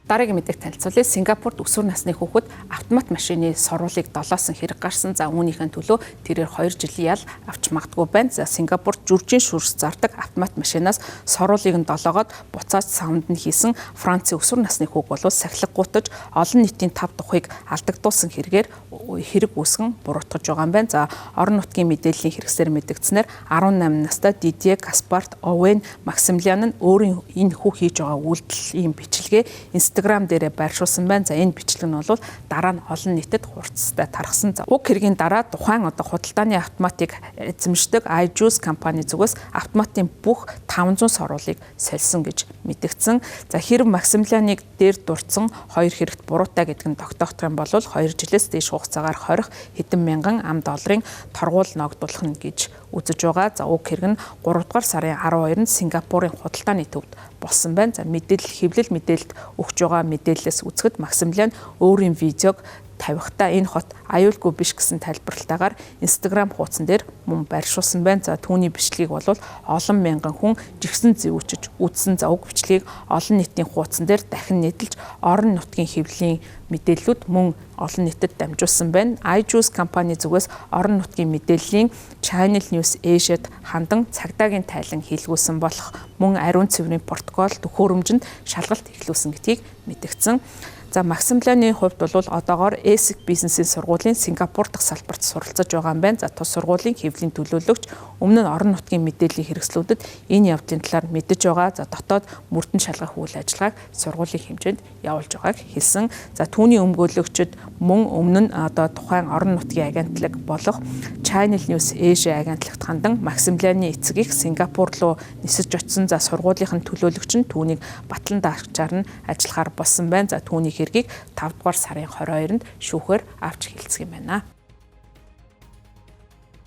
Дараагийн мэдээг танилцуулъя. Сингапурт өсвөр насны хүүхэд автомат машины соруулыг долоосон хэрэг гарсан. За үүнийхэн төлөө тэрээр 2 жилийн ял авч магадгүй байна. За Сингапурт жүржин шүрс зардаг автомат машинаас соруулыг нь долоогоод буцааж савнд нь хийсэн Францын өсвөр насны хүүг болов сахилга гутаж олон нийтийн 5 тухыг алдагдуулсан хэрэг үүсгэн буруутгаж байгаа юм байна. За орон нутгийн мэдээллийн хэрэгсээр мэдгдснээр 18 настай Дидье Гаспарт Овен Максимилиан нь өөрийн энэ хүү хийж байгаа үйлдэлийн бичлэгээ Instagram дээрээ байршуулсан байна. За энэ бичлэг нь бол дараа нь олон нийтэд хурцтай тархсан. За уг хэргийн дараа тухайн худалдааны автоматыг эзэмшдэг iJuice компани зүгээс автоматын бүх 500 соруулыг сольсон гэж мэдгдсэн. За хэрв Максимилианыг дээр дурдсан 2 хэрэгт буруутай гэдэг нь тогтоох юм бол 2 жилээс дээш хугацаагаар хорих хэдэн мянган $10 торгуул ногдуулах нь гэж үзэж байгаа. За уг хэрэг нь 3 дугаар сарын 12-нд Сингапурын худалдааны төвд болсон байна. За хэвлэл мэдээлэлд өгч байгаа мэдээлэлээс үзэхэд Максимилиан өөрийн видеог тавихтаа энэ хот аюулгүй биш гэсэн тайлбарлалтаагаар Instagram хуудсан дээр мөн байршуулсан байна. За түүний бичлэгийг бол олон мянган хүн жигсэн зэвүүчж үзсэн. За уг бичлэгийг олон нийтийн хуудсан дээр дахин нийтэлж орон нутгийн хэвлэлийн мэдээллүүд мөн олон нийтэд дамжуулсан байна. iJuice компани зүгээс орон нутгийн мэдээллийн Channel News Asia-д хандан цагдаагийн тайлан хийлгүүлсэн болох мөн ариун цэврийн протокол төхөөрөмжөнд шалгалт эхлүүлсэн гэдгийг мэдгдсэн. За Максимилианы хувьд бол одоогоор ASIC бизнесийн сургуулийн Сингапур дахь салбарт суралцаж байгаа юм байна. За тус сургуулийн хэвлэлийн төлөөлөгч өмнө нь орон нутгийн мэдээллийн хэрэгслүүдэд энэ явдлын талаар мэдэж байгаа. За дотоод мөрдөн шалгах үйл ажиллагааг сургуулийн хэмжээнд явуулж байгааг хэлсэн. За түүний өмгөөлөгчд мөн өмнө нь тухайн орон нутгийн агентлаг болох Channel News Asia агентлагт хандан Максимилианы эцгийг Сингапур руу нисэж очсон. За сургуулийнхын төлөөлөгч нь түүнийг батлан даагчаар нь ажиллахаар болсон байна. За түүний хэргийг 5 дугаар сарын 22-нд шүүхээр авч хэлцэх юм байна.